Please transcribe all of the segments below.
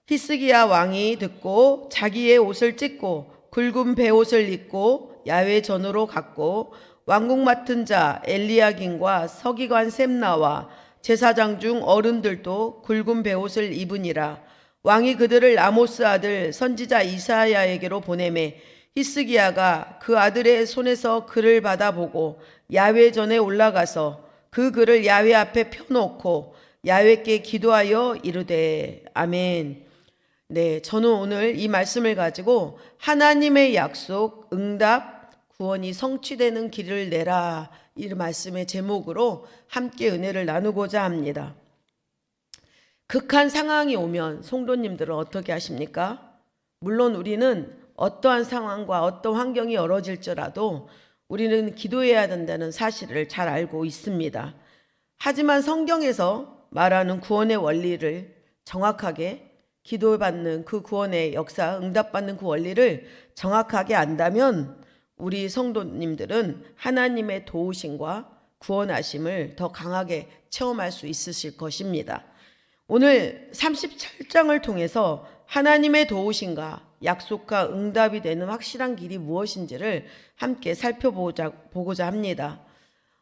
히스기야 왕이 듣고 자기의 옷을 찢고 굵은 베옷을 입고 야훼 전으로 갔고 왕국 맡은 자 엘리야긴과 서기관 셈나와 제사장 중 어른들도 굵은 베옷을 입으니라. 왕이 그들을 아모스 아들 선지자 이사야에게로 보내매 히스기야가 그 아들의 손에서 글을 받아보고 야훼 전에 올라가서 그 글을 야훼 앞에 펴놓고 야훼께 기도하여 이르되 아멘. 네, 저는 오늘 이 말씀을 가지고 하나님의 약속, 응답, 구원이 성취되는 길을 내라, 이 말씀의 제목으로 함께 은혜를 나누고자 합니다. 극한 상황이 오면 성도님들은 어떻게 하십니까? 물론 우리는 어떠한 상황과 어떤 환경이 벌어질지라도 우리는 기도해야 된다는 사실을 잘 알고 있습니다. 하지만 성경에서 말하는 구원의 원리를 정확하게, 기도받는 그 구원의 역사, 응답받는 그 원리를 정확하게 안다면 우리 성도님들은 하나님의 도우심과 구원하심을 더 강하게 체험할 수 있으실 것입니다. 오늘 37장을 통해서 하나님의 도우심과 약속과 응답이 되는 확실한 길이 무엇인지를 함께 살펴보고자 합니다.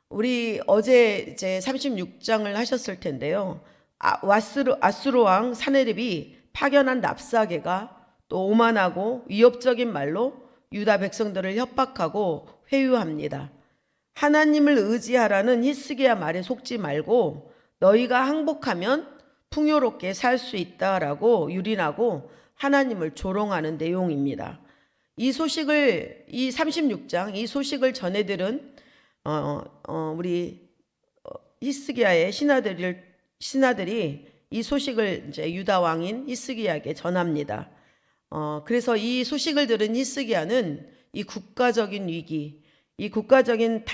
우리 어제 이제 36장을 하셨을 텐데요. 아수르 왕 사네립이 파견한 납사계가 또 오만하고 위협적인 말로 유다 백성들을 협박하고 회유합니다. 하나님을 의지하라는 히스기야 말에 속지 말고 너희가 항복하면 풍요롭게 살 수 있다라고 유린하고 하나님을 조롱하는 내용입니다. 이 36장 이 소식을 전해들은 우리 히스기야의 신하들이 이 소식을 이제 유다 왕인 히스기야에게 전합니다. 그래서 이 소식을 들은 히스기야는 이 국가적인 위기, 이 국가적인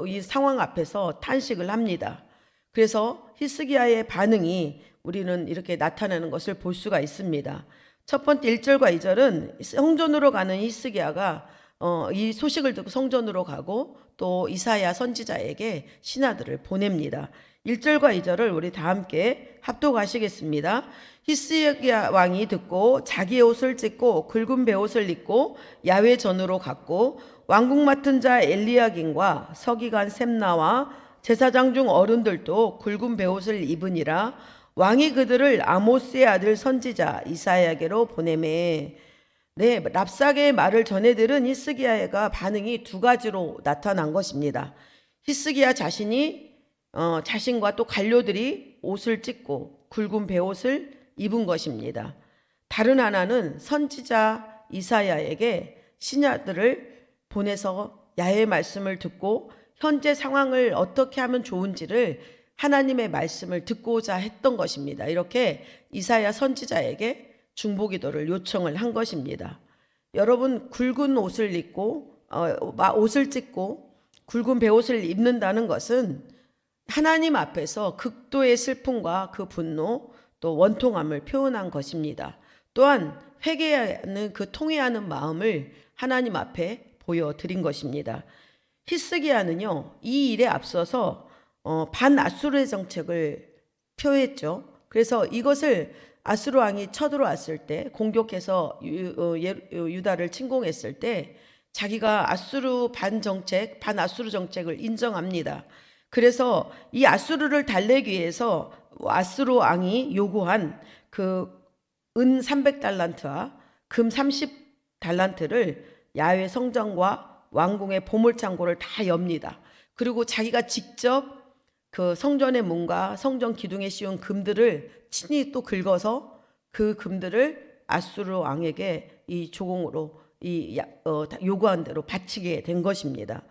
이 상황 앞에서 탄식을 합니다. 그래서 히스기야의 반응이 우리는 이렇게 나타나는 것을 볼 수가 있습니다. 첫 번째 1절과 2절은 성전으로 가는 히스기야가 이 소식을 듣고 성전으로 가고 또 이사야 선지자에게 신하들을 보냅니다. 1절과 2절을 우리 다 함께 합독하시겠습니다. 히스기야 왕이 듣고 자기의 옷을 찢고 굵은 베옷을 입고 야훼 전으로 갔고 왕국 맡은 자 엘리야긴과 서기관 셈나와 제사장 중 어른들도 굵은 베옷을 입으니라. 왕이 그들을 아모스의 아들 선지자 이사야에게로 보내매. 네, 랍사게의 말을 전해들은 히스기야가 반응이 두 가지로 나타난 것입니다. 히스기야 자신이 자신과 또 관료들이 옷을 찢고 굵은 베옷을 입은 것입니다. 다른 하나는 선지자 이사야에게 신하들을 보내서 야훼의 말씀을 듣고 현재 상황을 어떻게 하면 좋은지를 하나님의 말씀을 듣고자 했던 것입니다. 이렇게 이사야 선지자에게 중보기도를 요청을 한 것입니다. 여러분, 굵은 옷을 입고 옷을 찢고 굵은 베옷을 입는다는 것은 하나님 앞에서 극도의 슬픔과 그 분노 또 원통함을 표현한 것입니다. 또한 회개하는 그 통회하는 마음을 하나님 앞에 보여드린 것입니다. 히스기야는요, 이 일에 앞서서 반아수르의 정책을 표했죠. 그래서 이것을 아수르 왕이 쳐들어왔을 때, 공격해서 유다를 침공했을 때 자기가 아수르 반아수르 정책을 인정합니다. 그래서 이 아수르를 달래기 위해서 아수르 왕이 요구한 그 은 300달란트와 금 30달란트를 야훼 성전과 왕궁의 보물창고를 다 엽니다. 그리고 자기가 직접 그 성전의 문과 성전 기둥에 씌운 금들을 친히 또 긁어서 그 금들을 아수르 왕에게 이 조공으로 요구한 대로 바치게 된 것입니다.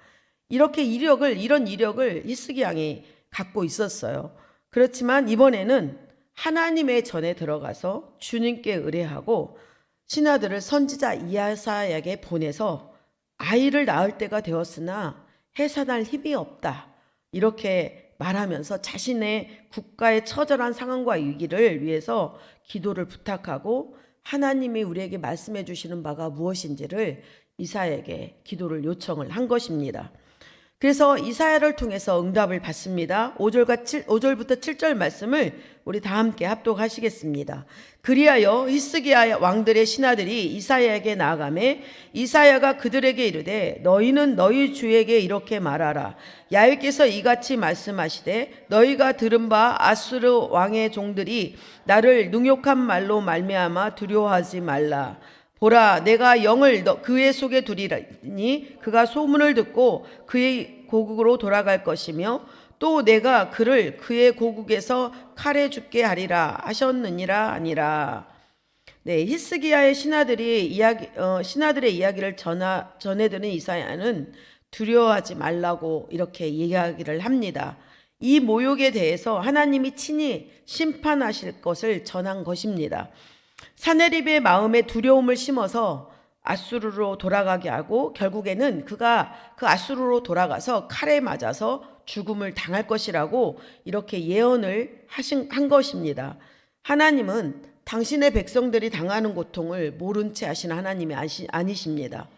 이런 이력을 히스기야 왕이 갖고 있었어요. 그렇지만 이번에는 하나님의 전에 들어가서 주님께 의뢰하고 신하들을 선지자 이사야에게 보내서 아이를 낳을 때가 되었으나 해산할 힘이 없다, 이렇게 말하면서 자신의 국가의 처절한 상황과 위기를 위해서 기도를 부탁하고 하나님이 우리에게 말씀해 주시는 바가 무엇인지를 이사야에게 기도를 요청을 한 것입니다. 그래서 이사야를 통해서 응답을 받습니다. 5절부터 7절 말씀을 우리 다 함께 합독하시겠습니다. 그리하여 히스기야 왕들의 신하들이 이사야에게 나아가매 이사야가 그들에게 이르되 너희는 너희 주에게 이렇게 말하라. 야훼께서 이같이 말씀하시되 너희가 들은 바 아수르 왕의 종들이 나를 능욕한 말로 말미암아 두려워하지 말라. 보라, 내가 영을 그의 속에 두리니 그가 소문을 듣고 그의 고국으로 돌아갈 것이며 또 내가 그를 그의 고국에서 칼에 죽게 하리라 하셨느니라 아니라. 네, 히스기야의 신하들의 이야기를 전해드는 이사야는 두려워하지 말라고 이렇게 이야기를 합니다. 이 모욕에 대해서 하나님이 친히 심판하실 것을 전한 것입니다. 사네립의 마음에 두려움을 심어서 아수르로 돌아가게 하고 결국에는 그가 그 아수르로 돌아가서 칼에 맞아서 죽음을 당할 것이라고 이렇게 예언을 한 것입니다. 하나님은 당신의 백성들이 당하는 고통을 모른 채 하시는 하나님이 아니십니다.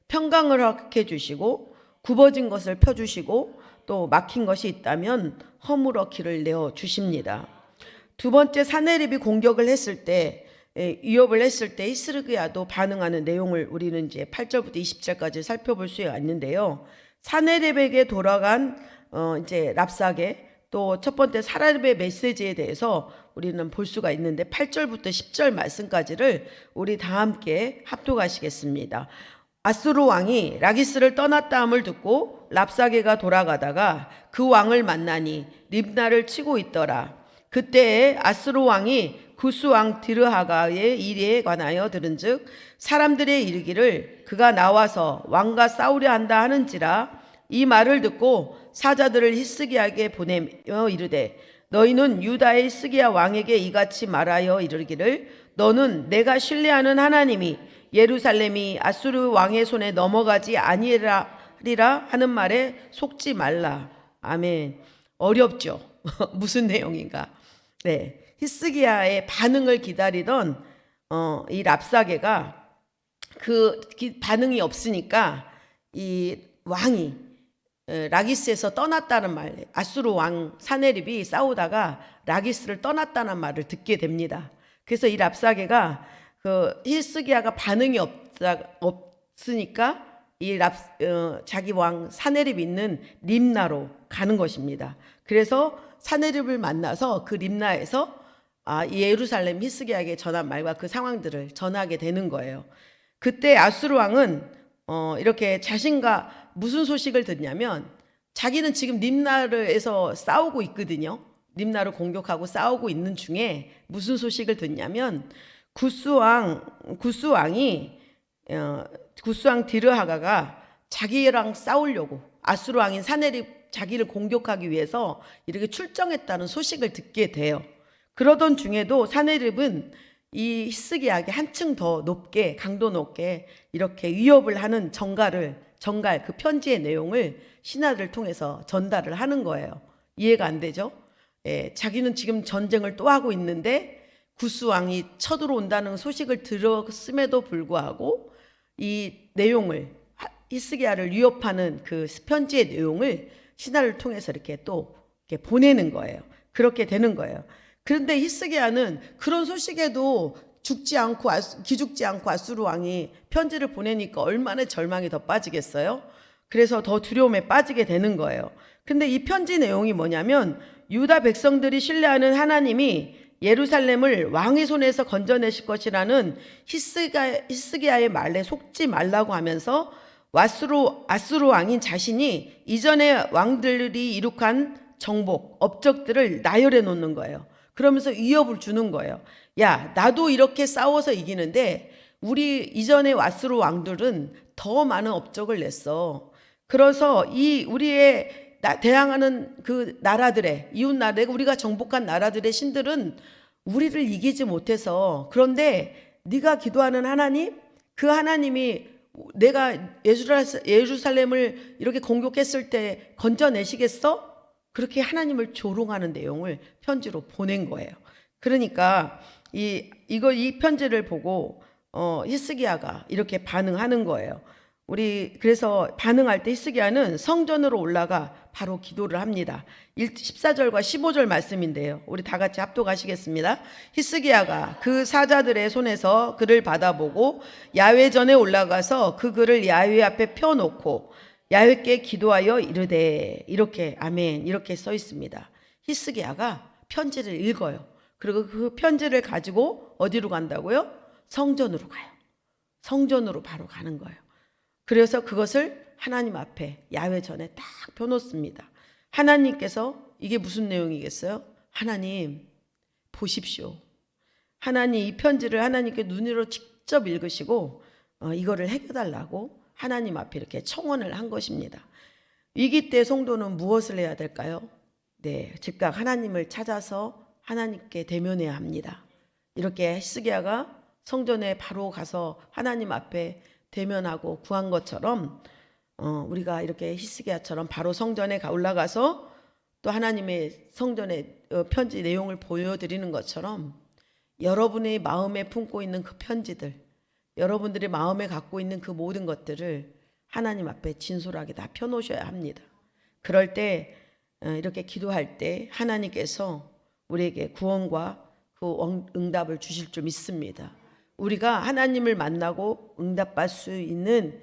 평강을 허락해 주시고 굽어진 것을 펴주시고 또 막힌 것이 있다면 허물어 길을 내어 주십니다. 두 번째, 사네립이 공격을 했을 때 위협을 했을 때 히스기야도 반응하는 내용을 우리는 이제 8절부터 20절까지 살펴볼 수 있는데요. 사네립에게 돌아간 이제 랍사게 또 첫 번째 사네립의 메시지에 대해서 우리는 볼 수가 있는데 8절부터 10절 말씀까지를 우리 다 함께 합독하시겠습니다. 아수르 왕이 라기스를 떠났다 함을 듣고 랍사게가 돌아가다가 그 왕을 만나니 립나를 치고 있더라. 그때에 아수르 왕이 구스 왕 디르하가의 일에 관하여 들은즉 사람들의 이르기를 그가 나와서 왕과 싸우려 한다 하는지라. 이 말을 듣고 사자들을 히스기야에게 보내며 이르되 너희는 유다의 히스기야 왕에게 이같이 말하여 이르기를 너는 내가 신뢰하는 하나님이 예루살렘이 아수르 왕의 손에 넘어가지 아니하리라 하는 말에 속지 말라. 아멘. 어렵죠. 무슨 내용인가? 네, 히스기야의 반응을 기다리던 이 랍사게가 그 반응이 없으니까 이 왕이 라기스에서 떠났다는 말, 아수르 왕 사네립이 싸우다가 라기스를 떠났다는 말을 듣게 됩니다. 그래서 이 랍사게가 그 히스기야가 반응이 없으니까 이 자기 왕 사네립 있는 림나로 가는 것입니다. 그래서 사네립을 만나서 그 림나에서 예루살렘 히스기야에게 전한 말과 그 상황들을 전하게 되는 거예요. 그때 아수르 왕은 이렇게 자신과 무슨 소식을 듣냐면 자기는 지금 림나르에서 싸우고 있거든요. 림나를 공격하고 싸우고 있는 중에 무슨 소식을 듣냐면 구스 왕 디르하가가 자기랑 싸우려고 아수르 왕인 사네립 자기를 공격하기 위해서 이렇게 출정했다는 소식을 듣게 돼요. 그러던 중에도 사네립은 이 히스기야에게 한층 더 높게 강도 높게 이렇게 위협을 하는 전갈 그 편지의 내용을 신하들을 통해서 전달을 하는 거예요. 이해가 안 되죠? 자기는 지금 전쟁을 또 하고 있는데 구스 왕이 쳐들어온다는 소식을 들었음에도 불구하고 이 내용을 히스기야를 위협하는 그 편지의 내용을 신하를 통해서 이렇게 또 이렇게 보내는 거예요. 그렇게 되는 거예요. 그런데 히스기야는 그런 소식에도 기죽지 않고 아수르 왕이 편지를 보내니까 얼마나 절망이 더 빠지겠어요? 그래서 더 두려움에 빠지게 되는 거예요. 근데 이 편지 내용이 뭐냐면 유다 백성들이 신뢰하는 하나님이 예루살렘을 왕의 손에서 건져내실 것이라는 히스기야의 말에 속지 말라고 하면서 아수르 왕인 자신이 이전의 왕들이 이룩한 정복, 업적들을 나열해 놓는 거예요. 그러면서 위협을 주는 거예요. 야, 나도 이렇게 싸워서 이기는데 우리 이전의 아수르 왕들은 더 많은 업적을 냈어. 그래서 이 우리의 대항하는 그 나라들의 이웃 나라들, 우리가 정복한 나라들의 신들은 우리를 이기지 못해서 그런데 네가 기도하는 하나님, 그 하나님이 내가 예루살렘을 이렇게 공격했을 때 건져내시겠어? 그렇게 하나님을 조롱하는 내용을 편지로 보낸 거예요. 그러니까 이 편지를 보고 히스기야가 이렇게 반응하는 거예요. 그래서 반응할 때 히스기야는 성전으로 올라가 바로 기도를 합니다. 14절과 15절 말씀인데요. 우리 다 같이 합독하시겠습니다. 히스기야가 그 사자들의 손에서 글을 받아보고 야훼 전에 올라가서 그 글을 야훼 앞에 펴놓고 야훼께 기도하여 이르되, 이렇게 아멘 이렇게 써 있습니다. 히스기야가 편지를 읽어요. 그리고 그 편지를 가지고 어디로 간다고요? 성전으로 가요. 성전으로 바로 가는 거예요. 그래서 그것을 하나님 앞에 야훼 전에 딱 펴놓습니다. 하나님께서 이게 무슨 내용이겠어요? 하나님 보십시오. 하나님 이 편지를 하나님께 눈으로 직접 읽으시고 이거를 해결달라고 하나님 앞에 이렇게 청원을 한 것입니다. 위기 때 성도는 무엇을 해야 될까요? 네, 즉각 하나님을 찾아서 하나님께 대면해야 합니다. 이렇게 히스기야가 성전에 바로 가서 하나님 앞에 대면하고 구한 것처럼 우리가 이렇게 히스기야처럼 바로 성전에 올라가서 또 하나님의 성전의 편지 내용을 보여드리는 것처럼 여러분의 마음에 품고 있는 그 편지들, 여러분들의 마음에 갖고 있는 그 모든 것들을 하나님 앞에 진솔하게 다 펴놓으셔야 합니다. 그럴 때 이렇게 기도할 때 하나님께서 우리에게 구원과 그 응답을 주실 줄 믿습니다. 우리가 하나님을 만나고 응답받을 수 있는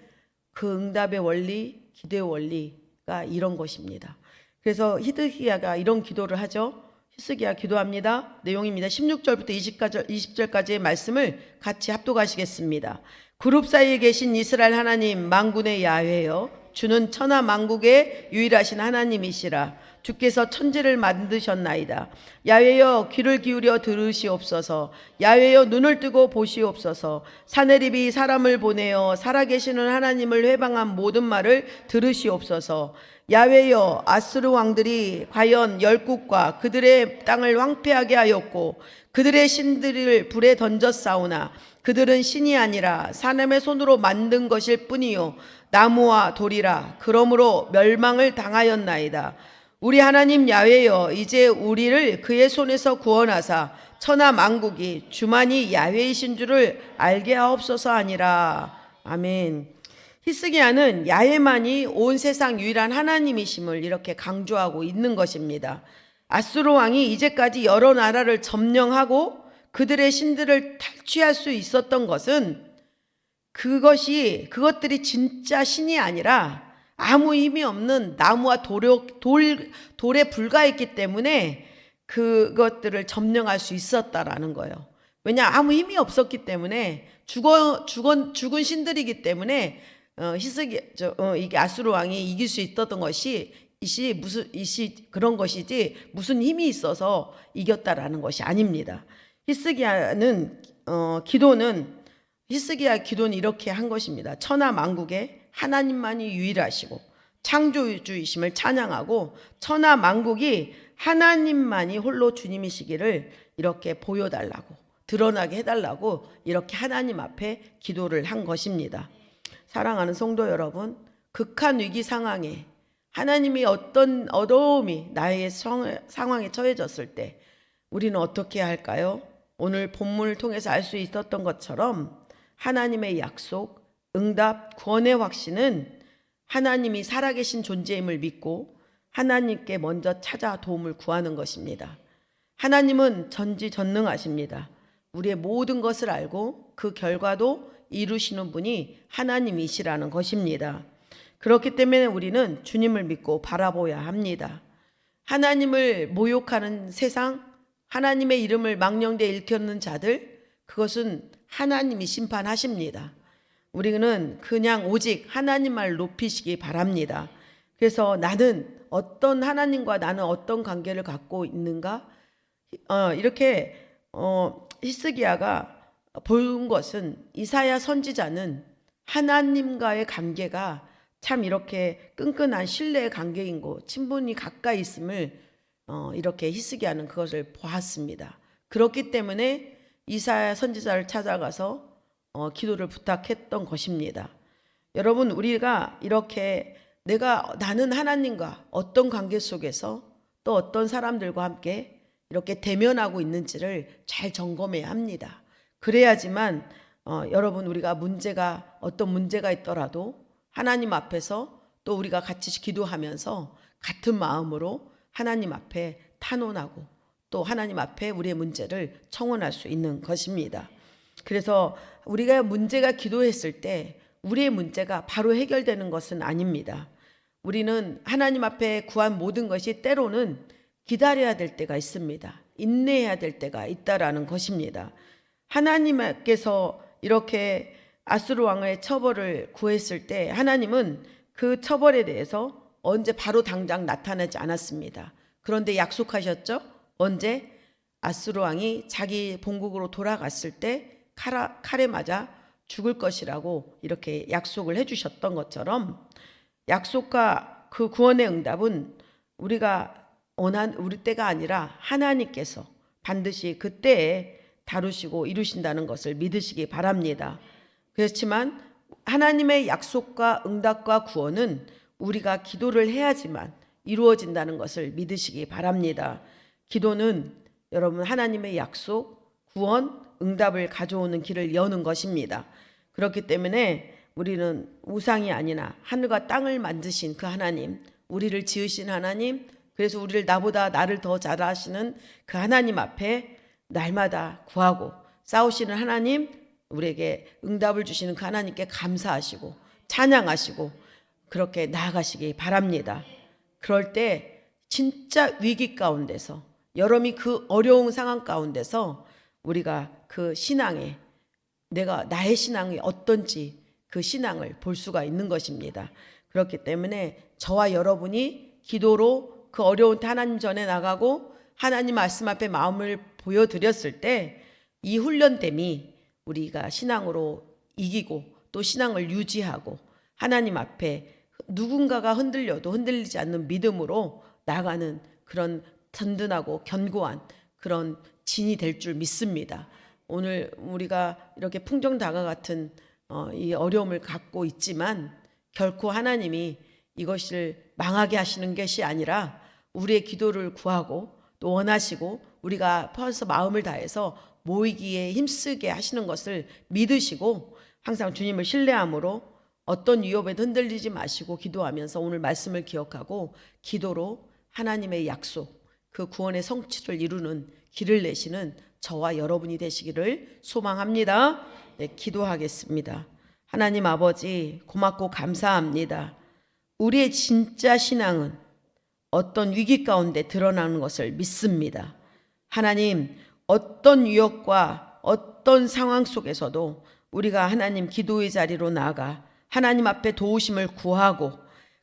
그 응답의 원리, 기도의 원리가 이런 것입니다. 그래서 히스기야가 이런 기도를 하죠. 히스기야 기도합니다. 내용입니다. 16절부터 20절까지의 말씀을 같이 합독하시겠습니다. 그룹 사이에 계신 이스라엘 하나님 만군의 야훼여, 주는 천하 만국의 유일하신 하나님이시라. 주께서 천지를 만드셨나이다. 야훼여 귀를 기울여 들으시옵소서. 야훼여 눈을 뜨고 보시옵소서. 사내립이 사람을 보내어 살아계시는 하나님을 회방한 모든 말을 들으시옵소서. 야훼여 아수르 왕들이 과연 열국과 그들의 땅을 황폐하게 하였고 그들의 신들을 불에 던졌사오나 그들은 신이 아니라 사람의 손으로 만든 것일 뿐이요 나무와 돌이라. 그러므로 멸망을 당하였나이다. 우리 하나님 야훼여, 이제 우리를 그의 손에서 구원하사 천하 만국이 주만이 야훼이신 줄을 알게 하옵소서 하니라. 아멘. 히스기야는 야훼만이 온 세상 유일한 하나님이심을 이렇게 강조하고 있는 것입니다. 아수르 왕이 이제까지 여러 나라를 점령하고 그들의 신들을 탈취할 수 있었던 것은 그것들이 진짜 신이 아니라 아무 힘이 없는 나무와 돌에 불과했기 때문에 그것들을 점령할 수 있었다라는 거예요. 왜냐, 아무 힘이 없었기 때문에 죽은 신들이기 때문에 이게 아수르 왕이 이길 수 있었던 것이 그런 것이지 무슨 힘이 있어서 이겼다라는 것이 아닙니다. 히스기야 기도는 이렇게 한 것입니다. 천하 만국에 하나님만이 유일하시고 창조주이심을 찬양하고 천하 만국이 하나님만이 홀로 주님이시기를 이렇게 보여달라고, 드러나게 해달라고 이렇게 하나님 앞에 기도를 한 것입니다. 사랑하는 성도 여러분, 극한 위기 상황에 하나님이 어떤 어려움이 나의 상황에 처해졌을 때 우리는 어떻게 해야 할까요? 오늘 본문을 통해서 알 수 있었던 것처럼 하나님의 약속, 응답, 구원의 확신은 하나님이 살아계신 존재임을 믿고 하나님께 먼저 찾아 도움을 구하는 것입니다. 하나님은 전지전능하십니다. 우리의 모든 것을 알고 그 결과도 이루시는 분이 하나님이시라는 것입니다. 그렇기 때문에 우리는 주님을 믿고 바라보아야 합니다. 하나님을 모욕하는 세상, 하나님의 이름을 망령되이 일컫는 자들, 그것은 하나님이 심판하십니다. 우리는 그냥 오직 하나님만 높이시기 바랍니다. 그래서 나는 어떤 하나님과 나는 어떤 관계를 갖고 있는가? 이렇게 히스기야가 본 것은 이사야 선지자는 하나님과의 관계가 참 이렇게 끈끈한 신뢰의 관계인 거, 친분이 가까이 있음을 이렇게 히스기야는 그것을 보았습니다. 그렇기 때문에 이사야 선지자를 찾아가서 기도를 부탁했던 것입니다. 여러분, 우리가 이렇게 나는 하나님과 어떤 관계 속에서 또 어떤 사람들과 함께 이렇게 대면하고 있는지를 잘 점검해야 합니다. 그래야지만 여러분, 우리가 어떤 문제가 있더라도 하나님 앞에서 또 우리가 같이 기도하면서 같은 마음으로 하나님 앞에 탄원하고 또 하나님 앞에 우리의 문제를 청원할 수 있는 것입니다. 그래서 우리가 문제가 기도했을 때 우리의 문제가 바로 해결되는 것은 아닙니다. 우리는 하나님 앞에 구한 모든 것이 때로는 기다려야 될 때가 있습니다. 인내해야 될 때가 있다라는 것입니다. 하나님께서 이렇게 아수르 왕의 처벌을 구했을 때 하나님은 그 처벌에 대해서 언제 바로 당장 나타나지 않았습니다. 그런데 약속하셨죠? 언제? 아수르 왕이 자기 본국으로 돌아갔을 때 칼에 맞아 죽을 것이라고 이렇게 약속을 해주셨던 것처럼 약속과 그 구원의 응답은 우리가 우리 때가 아니라 하나님께서 반드시 그때에 다루시고 이루신다는 것을 믿으시기 바랍니다. 그렇지만 하나님의 약속과 응답과 구원은 우리가 기도를 해야지만 이루어진다는 것을 믿으시기 바랍니다. 기도는 여러분 하나님의 약속, 구원, 응답을 가져오는 길을 여는 것입니다. 그렇기 때문에 우리는 우상이 아니라 하늘과 땅을 만드신 그 하나님, 우리를 지으신 하나님, 그래서 우리를 나를 더 잘하시는 그 하나님 앞에 날마다 구하고 싸우시는 하나님, 우리에게 응답을 주시는 그 하나님께 감사하시고 찬양하시고 그렇게 나아가시기 바랍니다. 그럴 때 진짜 위기 가운데서 여러분이 그 어려운 상황 가운데서 우리가 그 신앙에 나의 신앙이 어떤지 그 신앙을 볼 수가 있는 것입니다. 그렇기 때문에 저와 여러분이 기도로 그 어려운 하나님 전에 나가고 하나님 말씀 앞에 마음을 보여드렸을 때 이 훈련됨이 우리가 신앙으로 이기고 또 신앙을 유지하고 하나님 앞에 누군가가 흔들려도 흔들리지 않는 믿음으로 나가는 그런 든든하고 견고한 그런 진이 될 줄 믿습니다. 오늘 우리가 이렇게 풍정다가 같은 이 어려움을 갖고 있지만 결코 하나님이 이것을 망하게 하시는 것이 아니라 우리의 기도를 구하고 또 원하시고 우리가 퍼서 마음을 다해서 모이기에 힘쓰게 하시는 것을 믿으시고 항상 주님을 신뢰함으로 어떤 위협에도 흔들리지 마시고 기도하면서 오늘 말씀을 기억하고 기도로 하나님의 약속, 그 구원의 성취를 이루는 길을 내시는 저와 여러분이 되시기를 소망합니다. 네, 기도하겠습니다. 하나님 아버지 고맙고 감사합니다. 우리의 진짜 신앙은 어떤 위기 가운데 드러나는 것을 믿습니다. 하나님, 어떤 위협과 어떤 상황 속에서도 우리가 하나님 기도의 자리로 나아가 하나님 앞에 도우심을 구하고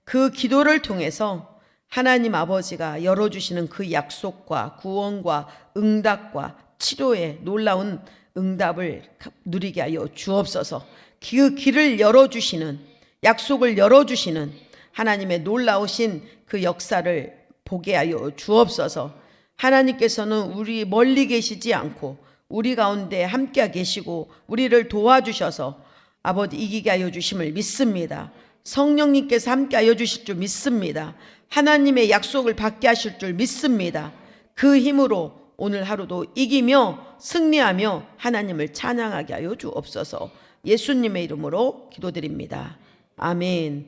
그 기도를 통해서 하나님 아버지가 열어주시는 그 약속과 구원과 응답과 치료의 놀라운 응답을 누리게 하여 주옵소서. 그 길을 열어주시는, 약속을 열어주시는 하나님의 놀라우신 그 역사를 보게 하여 주옵소서. 하나님께서는 우리 멀리 계시지 않고 우리 가운데 함께 계시고 우리를 도와주셔서 아버지 이기게 하여 주심을 믿습니다. 성령님께서 함께 하여 주실 줄 믿습니다. 하나님의 약속을 받게 하실 줄 믿습니다. 그 힘으로 오늘 하루도 이기며 승리하며 하나님을 찬양하게 하여 주옵소서. 예수님의 이름으로 기도드립니다. 아멘.